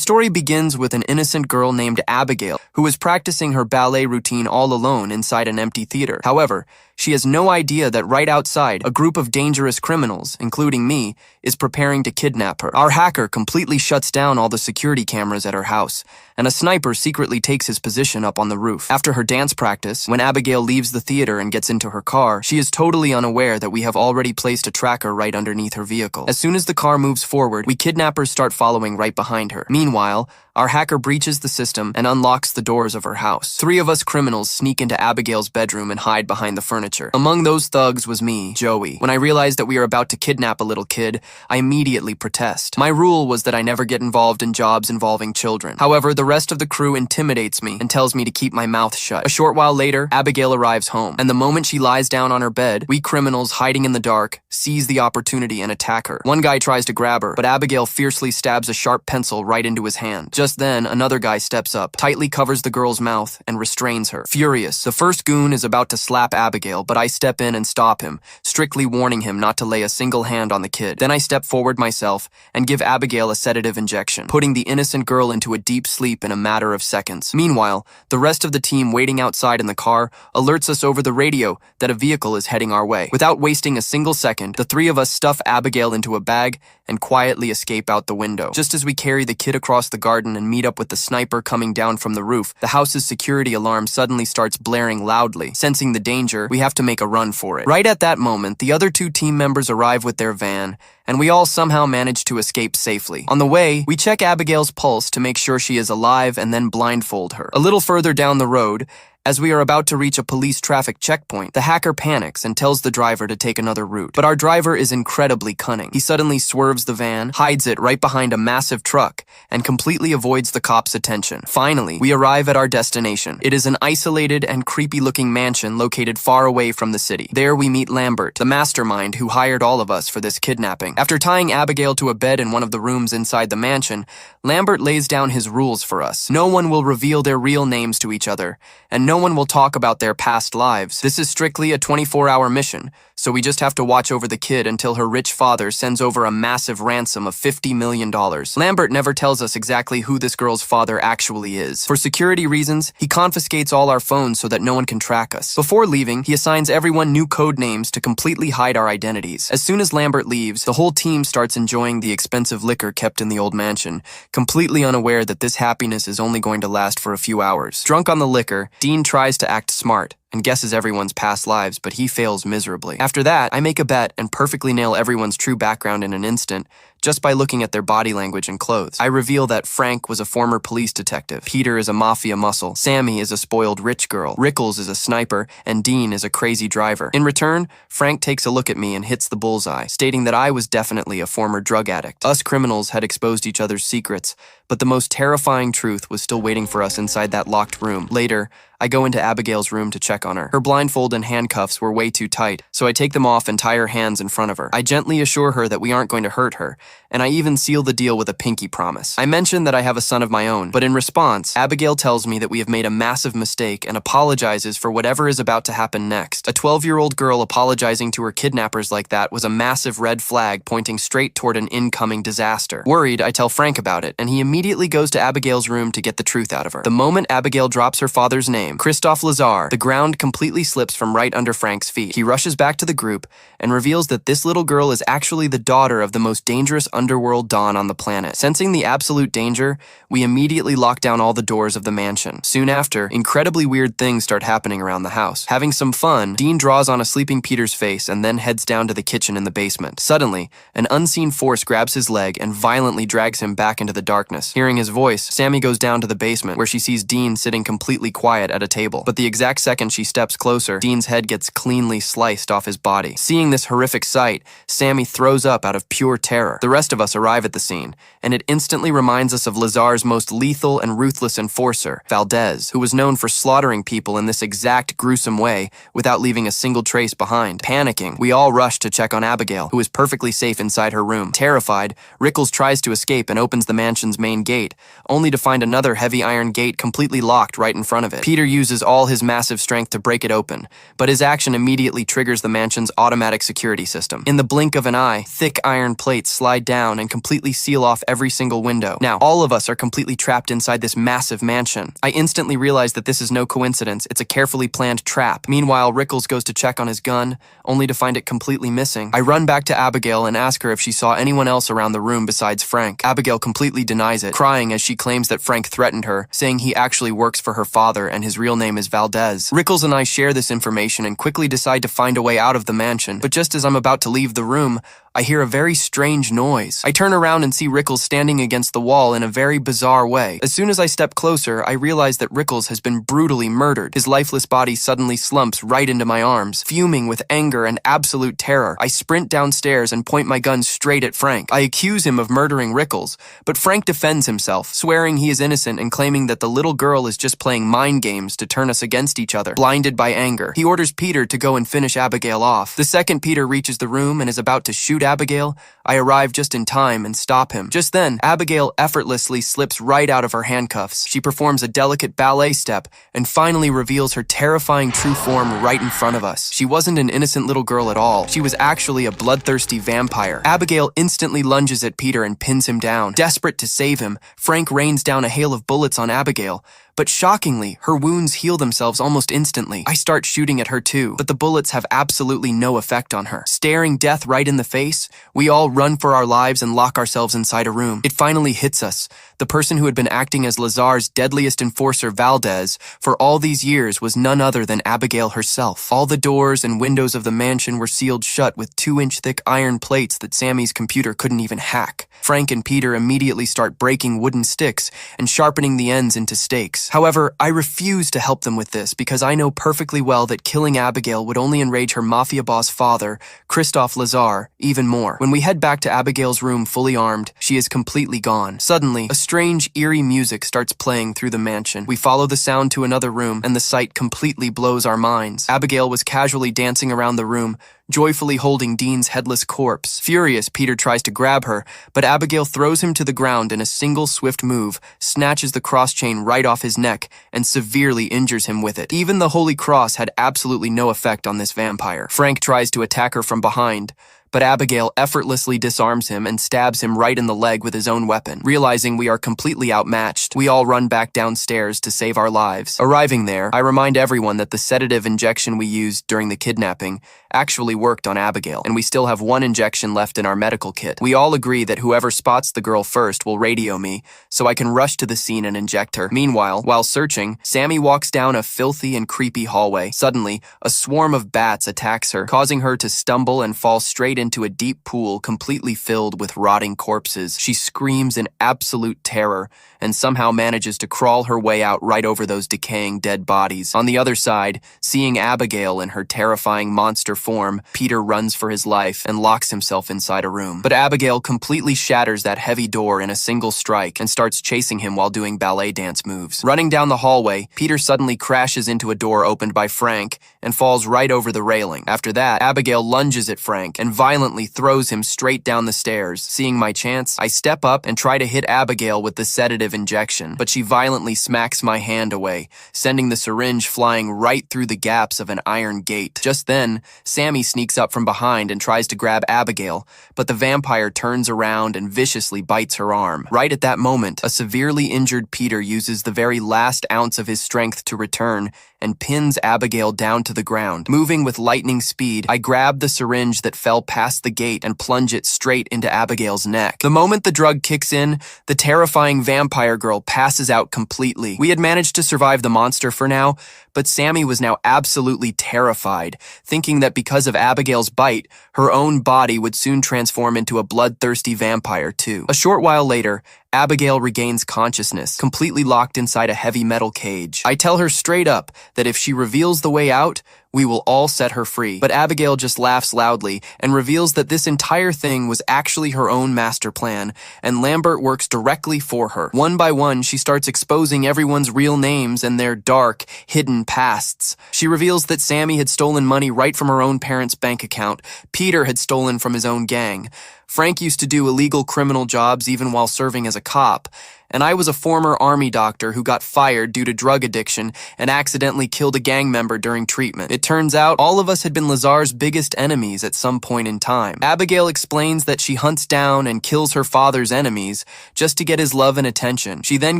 story begins with an innocent girl named Abigail, who is practicing her ballet routine all alone inside an empty theater. However, she has no idea that right outside, a group of dangerous criminals, including me, is preparing to kidnap her. Our hacker completely shuts down all the security cameras at her house, and a sniper secretly takes his position up on the roof. After her dance practice, when Abigail leaves the theater and gets into her car, she is totally unaware that we have already placed a tracker right underneath her vehicle. As soon as the car moves forward, we kidnappers start following right behind her. Meanwhile, our hacker breaches the system and unlocks the doors of her house. 3 of us criminals sneak into Abigail's bedroom and hide behind the furniture. Among those thugs was me, Joey. When I realized that we are about to kidnap a little kid, I immediately protest. My rule was that I never get involved in jobs involving children. However, the rest of the crew intimidates me and tells me to keep my mouth shut. A short while later, Abigail arrives home, and the moment she lies down on her bed, we criminals hiding in the dark seize the opportunity and attack her. One guy tries to grab her, but Abigail fiercely stabs a sharp pencil right into his hand. Just then, another guy steps up, tightly covers the girl's mouth, and restrains her. Furious, the first goon is about to slap Abigail, but I step in and stop him, strictly warning him not to lay a single hand on the kid. Then I step forward myself and give Abigail a sedative injection, putting the innocent girl into a deep sleep in a matter of seconds. Meanwhile, the rest of the team waiting outside in the car alerts us over the radio that a vehicle is heading our way. Without wasting a single second, the 3 of us stuff Abigail into a bag and quietly escape out the window. Just as we carry the kid across the garden and meet up with the sniper coming down from the roof, the house's security alarm suddenly starts blaring loudly. Sensing the danger, we have to make a run for it. Right at that moment, the other 2 team members arrive with their van, and we all somehow manage to escape safely. On the way, we check Abigail's pulse to make sure she is alive and then blindfold her. A little further down the road, as we are about to reach a police traffic checkpoint, the hacker panics and tells the driver to take another route. But our driver is incredibly cunning. He suddenly swerves the van, hides it right behind a massive truck, and completely avoids the cops' attention. Finally, we arrive at our destination. It is an isolated and creepy-looking mansion located far away from the city. There we meet Lambert, the mastermind who hired all of us for this kidnapping. After tying Abigail to a bed in one of the rooms inside the mansion, Lambert lays down his rules for us. No one will reveal their real names to each other, and no one will talk about their past lives. This is strictly a 24-hour mission, so we just have to watch over the kid until her rich father sends over a massive ransom of $50 million. Lambert never tells us exactly who this girl's father actually is. For security reasons, he confiscates all our phones so that no one can track us. Before leaving, he assigns everyone new code names to completely hide our identities. As soon as Lambert leaves, the whole team starts enjoying the expensive liquor kept in the old mansion, completely unaware that this happiness is only going to last for a few hours. Drunk on the liquor, Dean tries to act smart and guesses everyone's past lives, but he fails miserably. After that, I make a bet and perfectly nail everyone's true background in an instant, just by looking at their body language and clothes. I reveal that Frank was a former police detective, Peter is a mafia muscle, Sammy is a spoiled rich girl, Rickles is a sniper, and Dean is a crazy driver. In return, Frank takes a look at me and hits the bullseye, stating that I was definitely a former drug addict. Us criminals had exposed each other's secrets, but the most terrifying truth was still waiting for us inside that locked room. Later, I go into Abigail's room to check on her. Her blindfold and handcuffs were way too tight, so I take them off and tie her hands in front of her. I gently assure her that we aren't going to hurt her, and I even seal the deal with a pinky promise. I mention that I have a son of my own, but in response, Abigail tells me that we have made a massive mistake and apologizes for whatever is about to happen next. A 12-year-old girl apologizing to her kidnappers like that was a massive red flag pointing straight toward an incoming disaster. Worried, I tell Frank about it, and he immediately goes to Abigail's room to get the truth out of her. The moment Abigail drops her father's name, Christophe Lazar, the ground completely slips from right under Frank's feet. He rushes back to the group and reveals that this little girl is actually the daughter of the most dangerous underworld don on the planet. Sensing the absolute danger, we immediately lock down all the doors of the mansion. Soon after, incredibly weird things start happening around the house. Having some fun, Dean draws on a sleeping Peter's face and then heads down to the kitchen in the basement. Suddenly, an unseen force grabs his leg and violently drags him back into the darkness. Hearing his voice, Sammy goes down to the basement where she sees Dean sitting completely quiet at a table. But the exact second she steps closer, Dean's head gets cleanly sliced off his body. Seeing this horrific sight, Sammy throws up out of pure terror. The rest of us arrive at the scene, and it instantly reminds us of Lazar's most lethal and ruthless enforcer, Valdez, who was known for slaughtering people in this exact gruesome way without leaving a single trace behind. Panicking, we all rush to check on Abigail, who is perfectly safe inside her room. Terrified, Rickles tries to escape and opens the mansion's main gate, only to find another heavy iron gate completely locked right in front of it. Peter Peter uses all his massive strength to break it open, but his action immediately triggers the mansion's automatic security system. In the blink of an eye, thick iron plates slide down and completely seal off every single window. Now, all of us are completely trapped inside this massive mansion. I instantly realize that this is no coincidence, it's a carefully planned trap. Meanwhile, Rickles goes to check on his gun, only to find it completely missing. I run back to Abigail and ask her if she saw anyone else around the room besides Frank. Abigail completely denies it, crying as she claims that Frank threatened her, saying he actually works for her father and his real name is Valdez. Rickles and I share this information and quickly decide to find a way out of the mansion, but just as I'm about to leave the room, I hear a very strange noise. I turn around and see Rickles standing against the wall in a very bizarre way. As soon as I step closer, I realize that Rickles has been brutally murdered. His lifeless body suddenly slumps right into my arms. Fuming with anger and absolute terror, I sprint downstairs and point my gun straight at Frank. I accuse him of murdering Rickles, but Frank defends himself, swearing he is innocent and claiming that the little girl is just playing mind games to turn us against each other. Blinded by anger, he orders Peter to go and finish Abigail off. The second Peter reaches the room and is about to shoot Abigail, I arrive just in time and stop him. Just then, Abigail effortlessly slips right out of her handcuffs. She performs a delicate ballet step and finally reveals her terrifying true form right in front of us. She wasn't an innocent little girl at all. She was actually a bloodthirsty vampire. Abigail instantly lunges at Peter and pins him down. Desperate to save him, Frank rains down a hail of bullets on Abigail. But shockingly, her wounds heal themselves almost instantly. I start shooting at her too, but the bullets have absolutely no effect on her. Staring death right in the face, we all run for our lives and lock ourselves inside a room. It finally hits us. The person who had been acting as Lazar's deadliest enforcer, Valdez, for all these years was none other than Abigail herself. All the doors and windows of the mansion were sealed shut with 2-inch thick iron plates that Sammy's computer couldn't even hack. Frank and Peter immediately start breaking wooden sticks and sharpening the ends into stakes. However, I refuse to help them with this because I know perfectly well that killing Abigail would only enrage her mafia boss father, Christoph Lazar, even more. When we head back to Abigail's room fully armed, she is completely gone. Suddenly, a strange, eerie music starts playing through the mansion. We follow the sound to another room, and the sight completely blows our minds. Abigail was casually dancing around the room, joyfully holding Dean's headless corpse. Furious, Peter tries to grab her, but Abigail throws him to the ground in a single swift move, snatches the cross chain right off his neck, and severely injures him with it. Even the Holy Cross had absolutely no effect on this vampire. Frank tries to attack her from behind, but Abigail effortlessly disarms him and stabs him right in the leg with his own weapon. Realizing we are completely outmatched, we all run back downstairs to save our lives. Arriving there, I remind everyone that the sedative injection we used during the kidnapping actually worked on Abigail, and we still have 1 injection left in our medical kit. We all agree that whoever spots the girl first will radio me, so I can rush to the scene and inject her. Meanwhile, while searching, Sammy walks down a filthy and creepy hallway. Suddenly, a swarm of bats attacks her, causing her to stumble and fall straight into a deep pool completely filled with rotting corpses. She screams in absolute terror and somehow manages to crawl her way out right over those decaying dead bodies. On the other side, seeing Abigail in her terrifying monster form, Peter runs for his life and locks himself inside a room. But Abigail completely shatters that heavy door in a single strike and starts chasing him while doing ballet dance moves. Running down the hallway, Peter suddenly crashes into a door opened by Frank and falls right over the railing. After that, Abigail lunges at Frank and violently throws him straight down the stairs. Seeing my chance, I step up and try to hit Abigail with the sedative injection, but she violently smacks my hand away, sending the syringe flying right through the gaps of an iron gate. Just then, Sammy sneaks up from behind and tries to grab Abigail, but the vampire turns around and viciously bites her arm. Right at that moment, a severely injured Peter uses the very last ounce of his strength to return and pins Abigail down to the ground. Moving with lightning speed, I grab the syringe that fell past the gate and plunge it straight into Abigail's neck. The moment the drug kicks in, the terrifying vampire girl passes out completely. We had managed to survive the monster for now, but Sammy was now absolutely terrified, thinking that because of Abigail's bite, her own body would soon transform into a bloodthirsty vampire too. A short while later, Abigail regains consciousness, completely locked inside a heavy metal cage. I tell her straight up that if she reveals the way out, we will all set her free. But Abigail just laughs loudly and reveals that this entire thing was actually her own master plan, and Lambert works directly for her. One by one, she starts exposing everyone's real names and their dark, hidden pasts. She reveals that Sammy had stolen money right from her own parents' bank account. Peter had stolen from his own gang. Frank used to do illegal criminal jobs even while serving as a cop, and I was a former army doctor who got fired due to drug addiction and accidentally killed a gang member during treatment. It turns out all of us had been Lazar's biggest enemies at some point in time. Abigail explains that she hunts down and kills her father's enemies just to get his love and attention. She then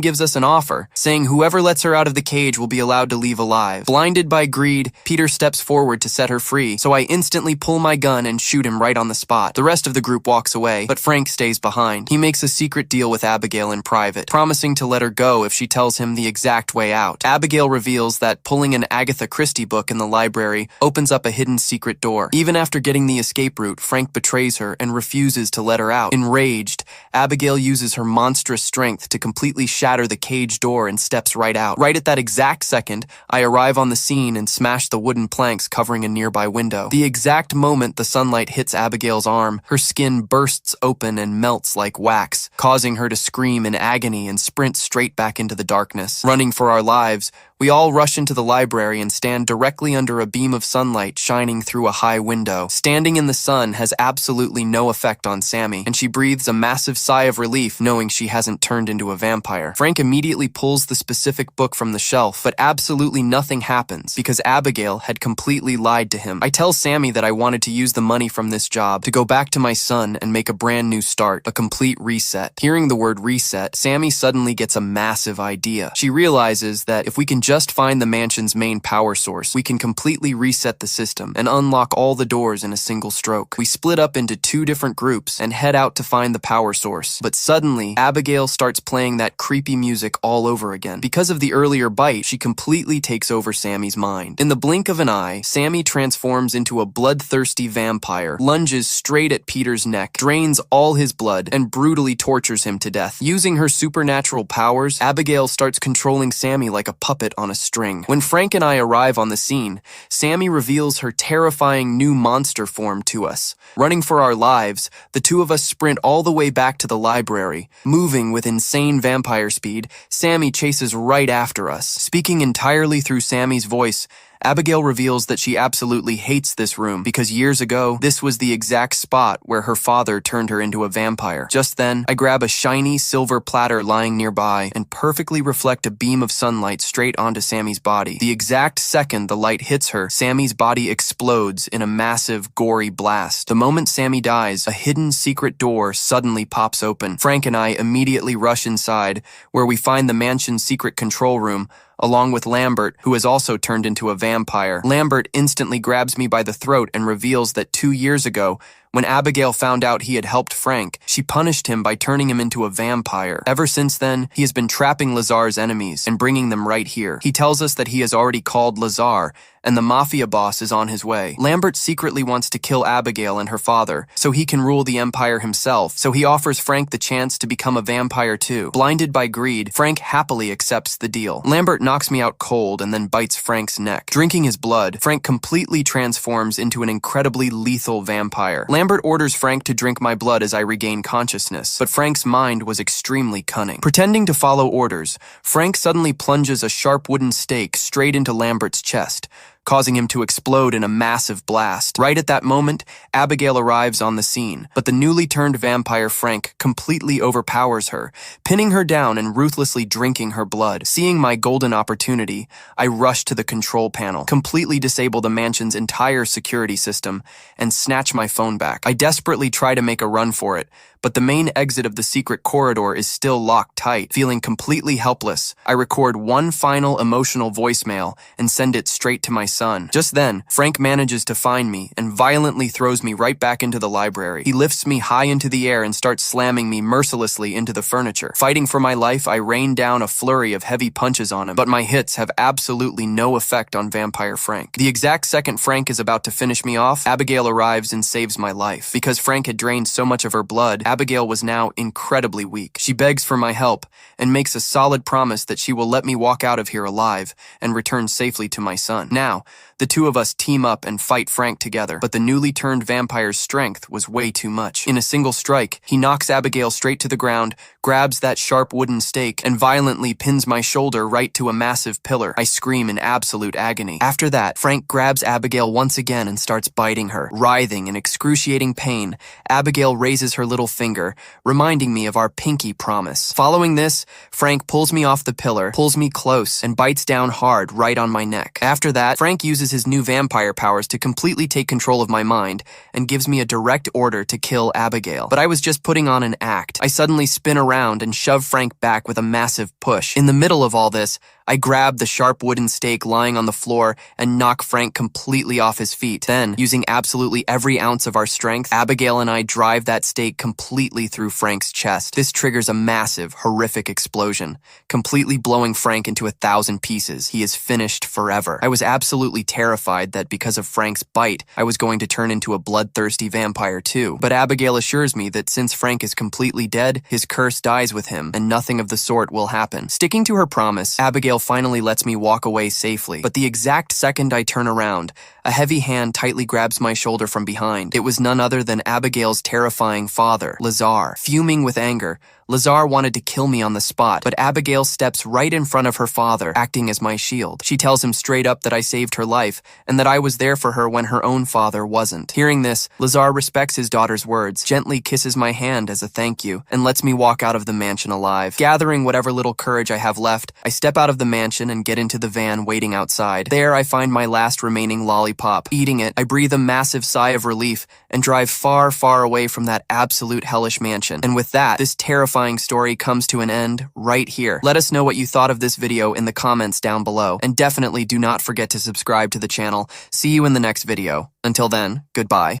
gives us an offer, saying whoever lets her out of the cage will be allowed to leave alive. Blinded by greed, Peter steps forward to set her free, so I instantly pull my gun and shoot him right on the spot. The rest of the group walks away, but Frank stays behind. He makes a secret deal with Abigail in private, promising to let her go if she tells him the exact way out. Abigail reveals that pulling an Agatha Christie book in the library opens up a hidden secret door. Even after getting the escape route, Frank betrays her and refuses to let her out. Enraged, Abigail uses her monstrous strength to completely shatter the cage door and steps right out. Right at that exact second, I arrive on the scene and smash the wooden planks covering a nearby window. The exact moment the sunlight hits Abigail's arm, her skin bursts open and melts like wax, causing her to scream in agony and sprint straight back into the darkness. Running for our lives, we all rush into the library and stand directly under a beam of sunlight shining through a high window. Standing in the sun has absolutely no effect on Sammy, and she breathes a massive sigh of relief knowing she hasn't turned into a vampire. Frank immediately pulls the specific book from the shelf, but absolutely nothing happens because Abigail had completely lied to him. I tell Sammy that I wanted to use the money from this job to go back to my son and make a brand new start, a complete reset. Hearing the word reset, Sammy suddenly gets a massive idea. She realizes that if we can just find the mansion's main power source, we can completely reset the system and unlock all the doors in a single stroke. We split up into 2 different groups and head out to find the power source. But suddenly, Abigail starts playing that creepy music all over again. Because of the earlier bite, she completely takes over Sammy's mind. In the blink of an eye, Sammy transforms into a bloodthirsty vampire, lunges straight at Peter's neck, drains all his blood, and brutally tortures him to death. Using her supernatural powers, Abigail starts controlling Sammy like a puppet on a string. When Frank and I arrive on the scene, Sammy reveals her terrifying new monster form to us. Running for our lives, the 2 of us sprint all the way back to the library. Moving with insane vampire speed, Sammy chases right after us. Speaking entirely through Sammy's voice, Abigail reveals that she absolutely hates this room because years ago, this was the exact spot where her father turned her into a vampire. Just then, I grab a shiny silver platter lying nearby and perfectly reflect a beam of sunlight straight onto Sammy's body. The exact second the light hits her, Sammy's body explodes in a massive, gory blast. The moment Sammy dies, a hidden secret door suddenly pops open. Frank and I immediately rush inside, where we find the mansion's secret control room, along with Lambert, who has also turned into a vampire. Lambert instantly grabs me by the throat and reveals that 2 years ago, when Abigail found out he had helped Frank, she punished him by turning him into a vampire. Ever since then, he has been trapping Lazar's enemies and bringing them right here. He tells us that he has already called Lazar, and the mafia boss is on his way. Lambert secretly wants to kill Abigail and her father, so he can rule the empire himself, so he offers Frank the chance to become a vampire too. Blinded by greed, Frank happily accepts the deal. Lambert knocks me out cold and then bites Frank's neck. Drinking his blood, Frank completely transforms into an incredibly lethal vampire. Lambert orders Frank to drink my blood as I regain consciousness, but Frank's mind was extremely cunning. Pretending to follow orders, Frank suddenly plunges a sharp wooden stake straight into Lambert's chest, causing him to explode in a massive blast. Right at that moment, Abigail arrives on the scene, but the newly turned vampire Frank completely overpowers her, pinning her down and ruthlessly drinking her blood. Seeing my golden opportunity, I rush to the control panel, completely disable the mansion's entire security system, and snatch my phone back. I desperately try to make a run for it, but the main exit of the secret corridor is still locked tight. Feeling completely helpless, I record one final emotional voicemail and send it straight to my son. Just then, Frank manages to find me and violently throws me right back into the library. He lifts me high into the air and starts slamming me mercilessly into the furniture. Fighting for my life, I rain down a flurry of heavy punches on him, but my hits have absolutely no effect on Vampire Frank. The exact second Frank is about to finish me off, Abigail arrives and saves my life. Because Frank had drained so much of her blood, Abigail was now incredibly weak. She begs for my help and makes a solid promise that she will let me walk out of here alive and return safely to my son. Now, the 2 of us team up and fight Frank together, but the newly turned vampire's strength was way too much. In a single strike, he knocks Abigail straight to the ground, grabs that sharp wooden stake, and violently pins my shoulder right to a massive pillar. I scream in absolute agony. After that, Frank grabs Abigail once again and starts biting her. Writhing in excruciating pain, Abigail raises her little finger, reminding me of our pinky promise. Following this, Frank pulls me off the pillar, pulls me close, and bites down hard right on my neck. After that, Frank uses his new vampire powers to completely take control of my mind and gives me a direct order to kill Abigail. But I was just putting on an act. I suddenly spin around and shove Frank back with a massive push. In the middle of all this, I grab the sharp wooden stake lying on the floor and knock Frank completely off his feet. Then, using absolutely every ounce of our strength, Abigail and I drive that stake completely through Frank's chest. This triggers a massive, horrific explosion, completely blowing Frank into 1,000 pieces. He is finished forever. I was absolutely terrified that because of Frank's bite, I was going to turn into a bloodthirsty vampire too. But Abigail assures me that since Frank is completely dead, his curse dies with him, and nothing of the sort will happen. Sticking to her promise, Abigail finally lets me walk away safely. But the exact second I turn around, a heavy hand tightly grabs my shoulder from behind. It was none other than Abigail's terrifying father, Lazar. Fuming with anger, Lazar wanted to kill me on the spot, but Abigail steps right in front of her father, acting as my shield. She tells him straight up that I saved her life, and that I was there for her when her own father wasn't. Hearing this, Lazar respects his daughter's words, gently kisses my hand as a thank you, and lets me walk out of the mansion alive. Gathering whatever little courage I have left, I step out of the mansion and get into the van waiting outside. There I find my last remaining lollipop. Eating it, I breathe a massive sigh of relief and drive far, far away from that absolute hellish mansion. And with that, this terrifying story comes to an end right here. Let us know what you thought of this video in the comments down below, and definitely do not forget to subscribe to the channel. See you in the next video. Until then, goodbye.